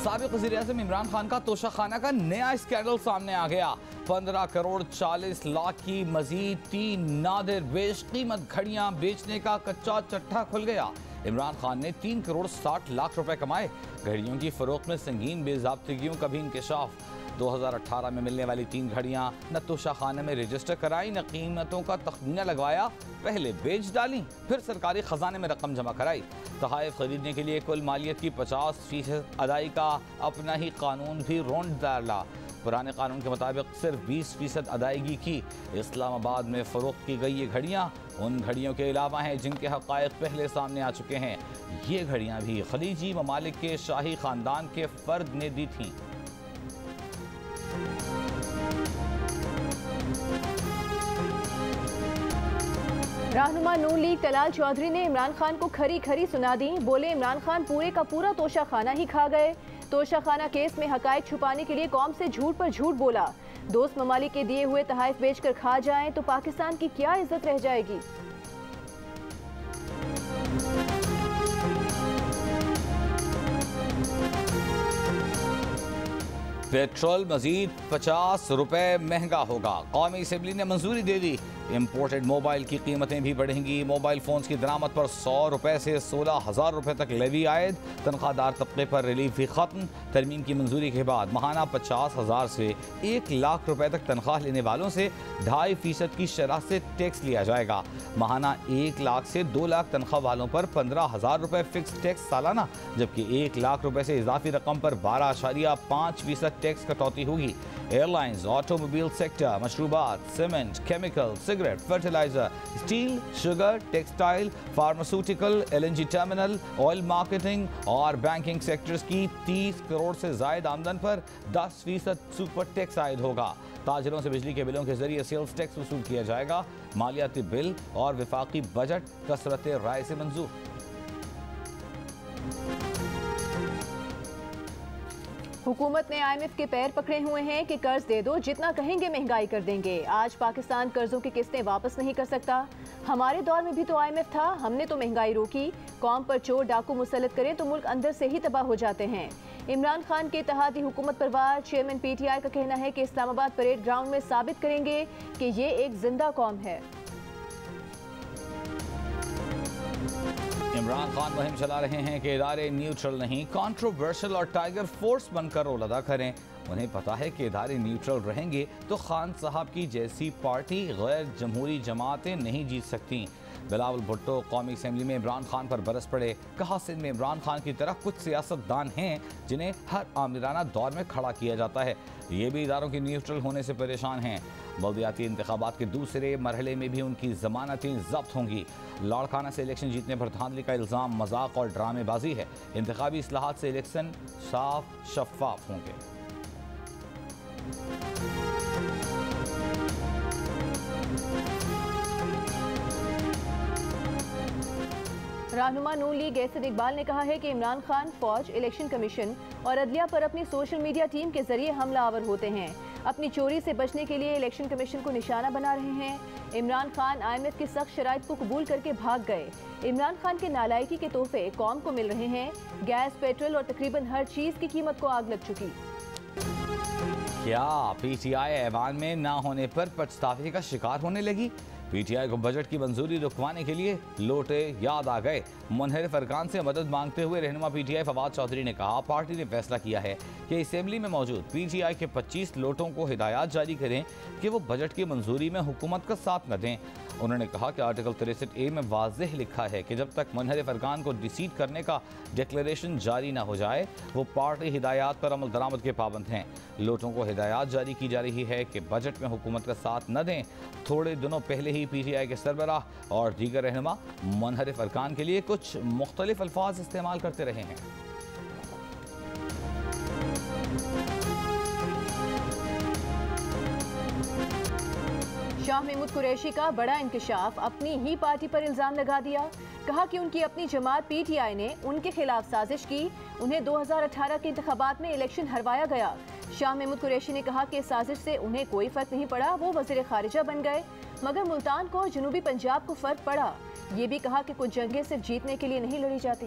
साबिक वज़ीर-ए-आज़म इमरान खान का तोशाखाना का नया स्कैंडल सामने आ गया। 15 करोड़ 40 लाख की मजीद 3 नादिर बेशकीमत घड़ियां बेचने का कच्चा चट्टा खुल गया। इमरान खान ने 3 करोड़ 60 लाख रुपए कमाए। घड़ियों की फरोख्त में संगीन बेज़ाब्तिगियों का भी इंकशाफ। 2018 में मिलने वाली 3 घड़ियां न तोशाखाने में रजिस्टर कराई, न कीमतों का तखमीना लगवाया, पहले बेच डाली, फिर सरकारी खजाने में रकम जमा कराई। तोहफे खरीदने के लिए कुल मालियत की 50% अदाई का अपना ही कानून भी रोंद डाला। पुराने कानून के मुताबिक सिर्फ 20% अदायगी की। इस्लामाबाद में फरोख्त की गई ये घड़ियाँ उन घड़ियों के अलावा हैं जिनके हक़ाइक़ पहले सामने आ चुके हैं। ये घड़ियाँ भी खलीजी ममालिक के शाही ख़ानदान के फ़र्द ने दी थीं। रहनुमा नून लीग तलाल चौधरी ने इमरान खान को खरी खरी सुना दी। बोले इमरान खान पूरे का पूरा तोशाखाना ही खा गए। तोशाखाना केस में हकायक छुपाने के लिए कौम से झूठ पर झूठ बोला। दोस्त ममालिक के दिए हुए तहाइफ बेचकर खा जाएं तो पाकिस्तान की क्या इज्जत रह जाएगी। पेट्रोल मजीद 50 रुपए महंगा होगा। कौमी असेंबली ने मंजूरी दे दी। इम्पोर्टेड मोबाइल की कीमतें भी बढ़ेंगी। मोबाइल फ़ोन्स की दरामद पर 100 रुपए से 16,000 रुपए तक लेवी आयद। तनख्वाहदार तबके पर रिलीफ भी खत्म। तरमीम की मंजूरी के बाद माहाना 50,000 से 1 लाख रुपए तक तनख्वाह लेने वालों से 2.5% की शरह से टैक्स लिया जाएगा। माहाना 1 लाख से 2 लाख तनख्वाह वालों पर 15,000 रुपए फिक्स टैक्स सालाना, जबकि 1 लाख रुपए से इजाफी रकम पर 12.5% टैक्स कटौती होगी। एयरलाइंस, ऑटोमोबाइल सेक्टर, मशरूबात, cement, chemical, cigarette, fertiliser, steel, sugar, textile, pharmaceutical, LNG terminal, oil marketing और बैंकिंग सेक्टर्स की 30 करोड़ से ज्यादा आमदन पर 10% सुपर टैक्स आयद होगा। ताजिरों से बिजली के बिलों के जरिए सेल्स टैक्स वसूल किया जाएगा। मालियाती बिल और विफाकी बजट कसरत राय से मंजूर। हुकूमत ने IMF के पैर पकड़े हुए हैं कि कर्ज दे दो, जितना कहेंगे महंगाई कर देंगे। आज पाकिस्तान कर्जों की किस्तें वापस नहीं कर सकता। हमारे दौर में भी तो IMF था, हमने तो महंगाई रोकी। कौम पर चोर डाकू मुसल्लत करें तो मुल्क अंदर से ही तबाह हो जाते हैं। इमरान खान के इत्तेहादी हुकूमत पर वार। चेयरमैन PTI का कहना है कि इस्लामाबाद परेड ग्राउंड में साबित करेंगे कि ये एक जिंदा कौम है। इमरान खान मुहिम चला रहे हैं कि इदारे न्यूट्रल नहीं, कंट्रोवर्शियल और टाइगर फोर्स बनकर रोल अदा करें। उन्हें पता है कि इदारे न्यूट्रल रहेंगे तो खान साहब की जैसी पार्टी गैर जमहूरी जमातें नहीं जीत सकती। बिलावल भुट्टो कौमी असेंबली में इमरान खान पर बरस पड़े। कहा सिंध में इमरान खान की तरह कुछ सियासतदान हैं जिन्हें हर आमिराना दौर में खड़ा किया जाता है। ये भी इदारों के न्यूट्रल होने से परेशान हैं। बल्दियाती इंतखाबात के दूसरे मरहले में भी उनकी जमानतें जब्त होंगी। लाड़काना से इलेक्शन जीतने पर धांधली का इल्ज़ाम मजाक और ड्रामेबाजी है। इंतखाबी इस्लाहात से इलेक्शन साफ शफाफ होंगे। रहनुमा नून लीग एसद इकबाल ने कहा है कि इमरान खान फौज, इलेक्शन कमीशन और अदलिया पर अपनी सोशल मीडिया टीम के जरिए हमलावर होते हैं। अपनी चोरी से बचने के लिए इलेक्शन कमीशन को निशाना बना रहे हैं। इमरान खान IMF की सख्त शराइत को कबूल करके भाग गए। इमरान खान के नालायकी के तोहफे कौम को मिल रहे हैं। गैस, पेट्रोल और तकरीबन हर चीज की कीमत को आग लग चुकी। क्या PTI ऐवान में ना होने पर पछतावे का शिकार होने लगी? PTI को बजट की मंजूरी रुकवाने के लिए लोटे याद आ गए। मुनहरिफ अरकान से मदद मांगते हुए रहनुमा PTI फवाद चौधरी ने कहा, पार्टी ने फैसला किया है कि असेंबली में मौजूद PTI के 25 लोटों को हिदायत जारी करें कि वो बजट की मंजूरी में हुकूमत का साथ न दें। उन्होंने कहा कि आर्टिकल 63A में वाज़ेह लिखा है कि जब तक मुनहरिफ अरकान को डिसीट करने का डिक्लेरेशन जारी न हो जाए वो पार्टी हिदायत पर अमल दरामद के पाबंद हैं। लोटों को हिदायत जारी की जा रही है कि बजट में हुकूमत का साथ न दें। थोड़े दिनों पहले ही PTI के सरबराह और दीगर रहनुमा मुनहरिफ अरकान के लिए कुछ मुख्तलिफ अल्फाज इस्तेमाल करते रहे हैं। शाह महमूद कुरैशी का बड़ा इंकशाफ। अपनी ही पार्टी पर इल्जाम लगा दिया। कहा कि उनकी अपनी जमात PTI ने उनके खिलाफ साजिश की। उन्हें 2018 के इंतखाबात में इलेक्शन हरवाया गया। शाह महमूद कुरैशी ने कहा कि साजिश से उन्हें कोई फर्क नहीं पड़ा, वो वज़ीर खारिजा बन गए, मगर मुल्तान को जनूबी पंजाब को फर्क पड़ा। ये भी कहा कि कुछ जंगें सिर्फ जीतने के लिए नहीं लड़ी जाती।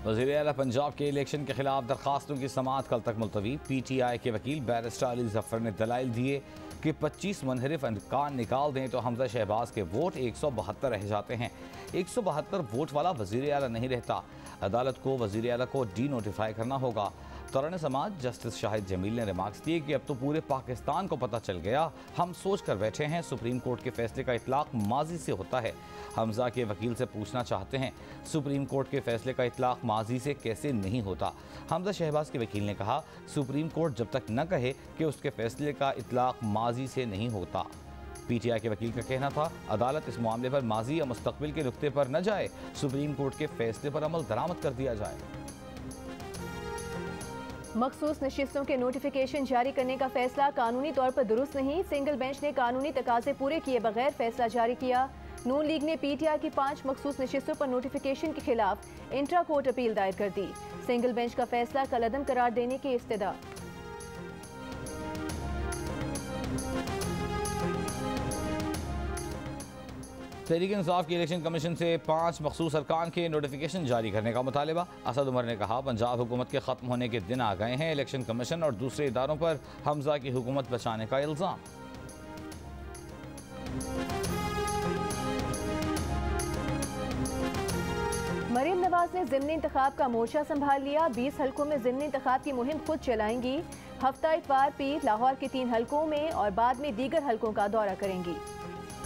वज़ीर आला पंजाब के इलेक्शन के खिलाफ दरखास्तों की समाअत कल तक मुलतवी। PTI के वकील बैरिस्टर अली जफर ने दलाइल दिए कि 25 मुनहरिफ अरकान निकाल दें तो हमजा शहबाज के वोट 172 रह जाते हैं। 172 वोट वाला वज़ीर आला नहीं रहता। अदालत को वज़ीर आला को डी नोटिफाई करना होगा। तौरान समाज जस्टिस शाहिद जमील ने रिमार्क्स दिए कि अब तो पूरे पाकिस्तान को पता चल गया, हम सोच कर बैठे हैं सुप्रीम कोर्ट के फैसले का इतलाक माजी से होता है। हमजा के वकील से पूछना चाहते हैं सुप्रीम कोर्ट के फैसले का इतलाक माजी से कैसे नहीं होता। हमजा शहबाज के वकील ने कहा सुप्रीम कोर्ट जब तक न कहे कि उसके फैसले का इतलाक माजी से नहीं होता। PTI के वकील का कहना था अदालत इस मामले पर माजी या मुस्तकबिल के नुक्ते पर न जाए, सुप्रीम कोर्ट के फैसले पर अमल दरामद कर दिया जाए। मखसूस नशिस्तों के नोटिफिकेशन जारी करने का फैसला कानूनी तौर पर दुरुस्त नहीं। सिंगल बेंच ने कानूनी तकाजे पूरे किए बगैर फैसला जारी किया। नून लीग ने PTI की 5 मखसूस नशिस्तों पर नोटिफिकेशन के खिलाफ इंट्रा कोर्ट अपील दायर कर दी। सिंगल बेंच का फैसला कलअदम करार देने की इस्तदा। तहरीक इंसाफ की इलेक्शन कमीशन से 5 मखसूस अरकान के नोटिफिकेशन जारी करने का मुतालिबा। असद उमर ने कहा पंजाब हुकूमत के ख़त्म होने के दिन आ गए हैं। इलेक्शन कमीशन और दूसरे इदारों पर हमजा की हुकूमत बचाने का इल्ज़ाम। मरीम नवाज ने ज़िमनी इंतखाब का मोर्चा संभाल लिया। 20 हलकों में ज़िमनी इंतखाब की मुहिम खुद चलाएंगी। हफ्ता इतवार पीर लाहौर के 3 हलकों में और बाद में दीगर हलकों का दौरा करेंगी।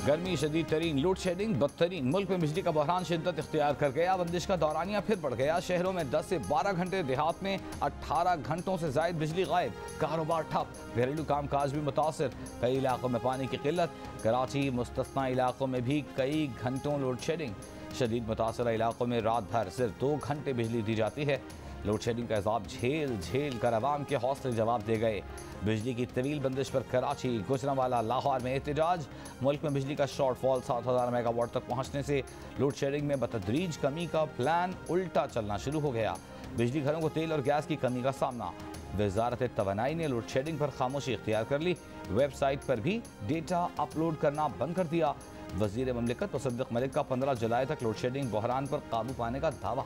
गर्मी शदीद तरीन, लोड शेडिंग बदतरीन। मुल्क में बिजली का बहरान शिद्दत इख्तियार कर गया। बंदिश का दौरानिया फिर बढ़ गया। शहरों में 10 से 12 घंटे, देहात में 18 घंटों से जायद बिजली गायब। कारोबार ठप, घरेलू कामकाज भी मुतासर। कई इलाकों में पानी की किल्लत। कराची मुस्तस्ना इलाकों में भी कई घंटों लोड शेडिंग। शदीद मुतासरा इलाकों में रात भर सिर्फ 2 घंटे बिजली दी जाती है। लोड शेडिंग का अजाब झेल झेल कर आवाम के हौसले जवाब दे गए। बिजली की तवील बंदिश पर कराची, गुजरांवाला, लाहौर में एहतजाज। मुल्क में बिजली का शॉर्टफॉल 7000 मेगावाट तक पहुँचने से लोड शेडिंग में बतदरीज कमी का प्लान उल्टा चलना शुरू हो गया। बिजली घरों को तेल और गैस की कमी का सामना। वजारत तवानाई ने लोड शेडिंग पर खामोशी इख्तियार कर ली। वेबसाइट पर भी डेटा अपलोड करना बंद कर दिया। वजीर ममलिकत मुसद्दिक मलिक का 15 जुलाई तक लोड शेडिंग बहरान पर काबू पाने का दावा।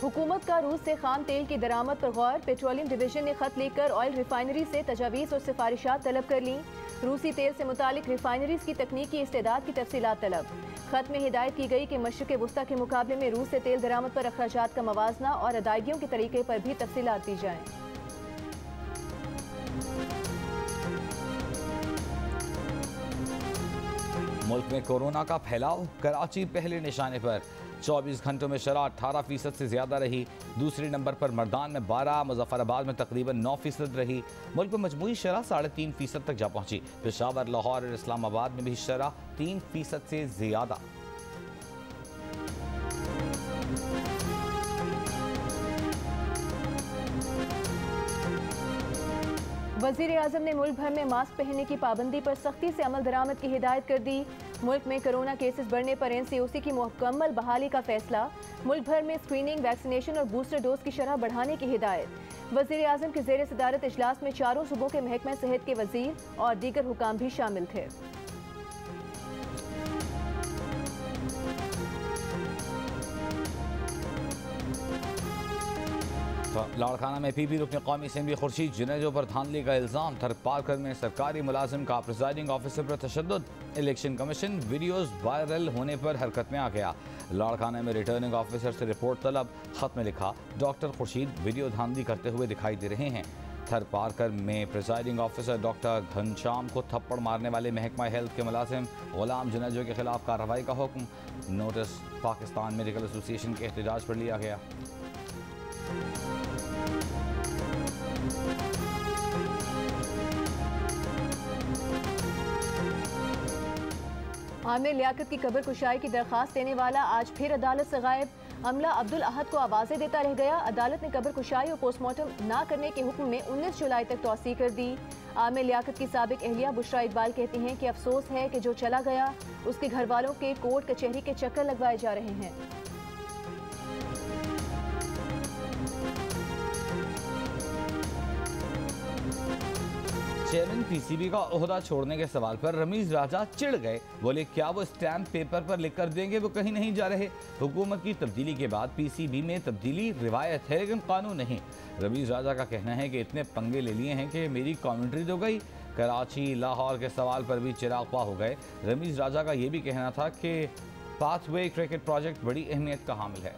हुकूमत का रूस से खाम तेल की दरामद पर गौर। पेट्रोलियम डिवीजन ने खत लिखकर ऑयल रिफाइनरी से तजावीज़ और सिफारिशात तलब कर ली। रूसी तेल से मुतालिक रिफाइनरीज की तकनीकी इस्तेदाद की तफसीलात तलब। खत में हिदायत की गई कि मशरिक़ वुस्ता के मुकाबले में रूस से तेल दरामद पर अखराजात का मवाजना और अदायगियों के तरीके पर भी तफसीलात दी जाएँ। मुल्क में कोरोना का फैलाव, कराची पहले निशाने पर। 24 घंटों में शरह 18% से ज़्यादा रही। दूसरे नंबर पर मर्दान में 12, मुजफ्फराबाद में तकरीबन 9% रही। मुल्क में मजमूई शरह 3.5% तक जा पहुंची। पेशावर, लाहौर और इस्लामाबाद में भी शरह 3% से ज़्यादा। वज़ीर आज़म ने मुल्क भर में मास्क पहनने की पाबंदी पर सख्ती से अमल दरामद की हिदायत कर दी। मुल्क में कोरोना केसेस बढ़ने पर NCOC की मुकम्मल बहाली का फैसला। मुल्क भर में स्क्रीनिंग, वैक्सीनेशन और बूस्टर डोज की शरह बढ़ाने की हिदायत। वज़ीर आज़म के ज़ेर सदारत इजलास में चारों सूबों के महकमा सेहत के वज़ीर और दीगर हुकाम भी शामिल थे। लाड़काना में PP रुकन कौमी असम्बली खुर्शीद जुनेजो पर धांधली का इल्ज़ाम। थरपारकर में सरकारी मुलाजिम का प्रिजाइडिंग ऑफिसर पर तशद्दुद। इलेक्शन कमीशन वीडियोज़ वायरल होने पर हरकत में आ गया। लाड़काना में रिटर्निंग ऑफिसर से रिपोर्ट तलब। खत में लिखा डॉक्टर खुर्शीद वीडियो धांधली करते हुए दिखाई दे रहे हैं। थरपारकर में प्रिजाइडिंग ऑफिसर डॉक्टर घनश्याम को थप्पड़ मारने वाले महकमा हेल्थ के मुलाजिम गुलाम जुनेजो के खिलाफ कार्रवाई का हुक्म। नोटिस पाकिस्तान मेडिकल एसोसिएशन के एहतजाज पर लिया गया। आमिर लियाकत की कब्र कुशाई की दरख्वास्त देने वाला आज फिर अदालत से गायब। अमला अब्दुल अहद को आवाज़ें देता रह गया। अदालत ने कब्र कुशाई और पोस्टमार्टम ना करने के हुक्म में 19 जुलाई तक तौसी कर दी। आमिर लियाकत की साबिक एहलिया बुशरा इकबाल कहती हैं कि अफसोस है कि जो चला गया उसके घर वालों के कोर्ट कचहरी के चक्कर लगवाए जा रहे हैं। चेयरमैन पीसीबी का ओहदा छोड़ने के सवाल पर रमीज राजा चिढ़ गए। बोले क्या वो स्टैम्प पेपर पर लिख कर देंगे, वो कहीं नहीं जा रहे। हुकूमत की तब्दीली के बाद पीसीबी में तब्दीली रिवायत है लेकिन कानून नहीं। रमीज राजा का कहना है कि इतने पंगे ले लिए हैं कि मेरी कमेंट्री तो गई। कराची लाहौर के सवाल पर भी चिरागपा हो गए। रमीज राजा का ये भी कहना था कि पाथवे क्रिकेट प्रोजेक्ट बड़ी अहमियत का हामिल है।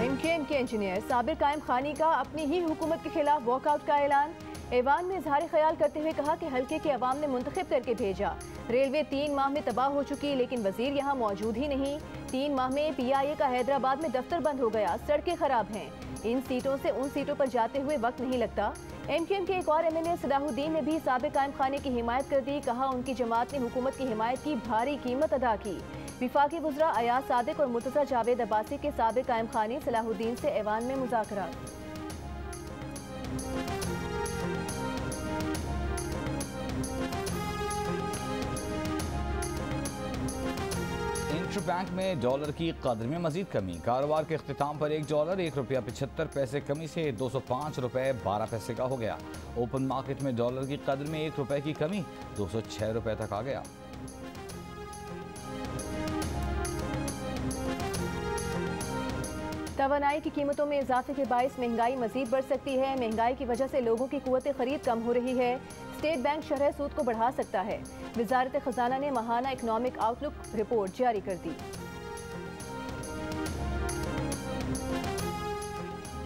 एमकेएम के इंजीनियर साबिर कायम खानी का अपनी ही हुकूमत के खिलाफ वॉकआउट का ऐलान। ऐवान में इजहार ख्याल करते हुए कहा कि हल्के के अवाम ने मुंतखब करके भेजा। रेलवे 3 माह में तबाह हो चुकी लेकिन वजीर यहाँ मौजूद ही नहीं। 3 माह में PIA का हैदराबाद में दफ्तर बंद हो गया, सड़कें खराब हैं। इन सीटों से उन सीटों पर जाते हुए वक्त नहीं लगता। एमकेएम के एक और MNA सलाहुद्दीन ने भी साबिर कायम खानी की हिमायत कर दी। कहा उनकी जमात ने हुकूमत की हिमायत की भारी कीमत अदा की। विफाकी वज़रा अयाज सादिक और मुर्तज़ा जावेद अब्बासी के साबिर कायम खानी सलाहुद्दीन से ऐवान में मुज़ाकरात। इंटर बैंक में डॉलर की कदर में मजीद कमी। कारोबार के अख्तिताम पर $1 ₹1.75 कमी से 205 रुपये 12 पैसे का हो गया। ओपन मार्केट में डॉलर की कदर में ₹1 की कमी 206 रुपये तक आ गया। तवानाई की कीमतों में इजाफे के बायस महंगाई मजीद बढ़ सकती है। महंगाई की वजह से लोगों की कुव्वत खरीद कम हो रही है। स्टेट बैंक शरह सूद को बढ़ा सकता है। वजारत खजाना ने माहाना इकनॉमिक आउटलुक रिपोर्ट जारी कर दी।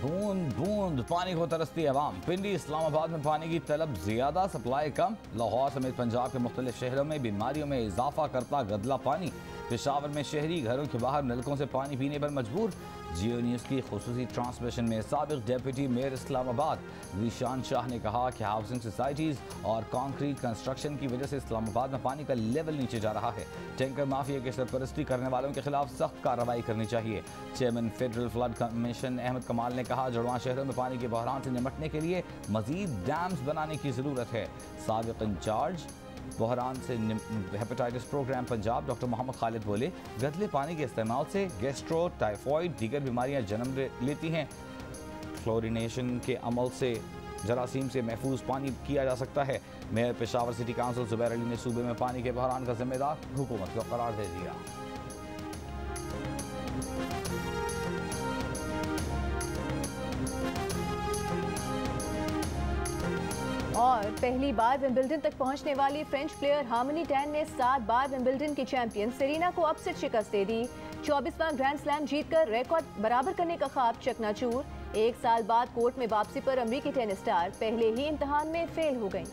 बूंद बूंद पानी को तरसती अवाम। पिंडी इस्लामाबाद में पानी की तलब ज्यादा, सप्लाई कम। लाहौर समेत पंजाब के मुख्तलिफ शहरों में बीमारियों में इजाफा करता गदला पानी। पेशावर में शहरी घरों के बाहर नलकों से पानी पीने पर मजबूर। जियो न्यूज़ की खुसूसी ट्रांसमिशन में साबिक डेप्यूटी मेयर इस्लामाबाद ज़ीशान शाह ने कहा कि हाउसिंग सोसाइटीज़ और कंक्रीट कंस्ट्रक्शन की वजह से इस्लामाबाद में पानी का लेवल नीचे जा रहा है। टैंकर माफिया की सरपरस्ती करने वालों के खिलाफ सख्त कार्रवाई करनी चाहिए। Chairman federal flood commission Ahmed Kamal ने कहा जुड़वा शहरों में पानी के बहरान से निपटने के लिए मजीद डैम्स बनाने की ज़रूरत है। साबिक इंचार्ज बहरान से hepatitis programme Punjab doctor Mohammad Khalid बोले गदले पानी के इस्तेमाल से गैस्ट्रो, टाइफॉइड, दीगर बीमारियां जन्म लेती हैं। फ्लोरिनेशन के अमल से जरासीम से महफूज पानी किया जा सकता है। Mayor Peshawar city council Zubair Ali ने सूबे में पानी के बहरान का जिम्मेदार हुकूमत को करार दे दिया। और पहली बार विंबलडन तक पहुंचने वाली फ्रेंच प्लेयर हार्मनी टैन ने 7 बार विंबलडन की चैंपियन सेरेना को अपसेट शिकस्त दे दी। 24वां ग्रैंड स्लैम जीतकर रिकॉर्ड बराबर करने का ख्वाब चकनाचूर। 1 साल बाद कोर्ट में वापसी पर अमरीकी टेनिस स्टार पहले ही इम्तिहान में फेल हो गई।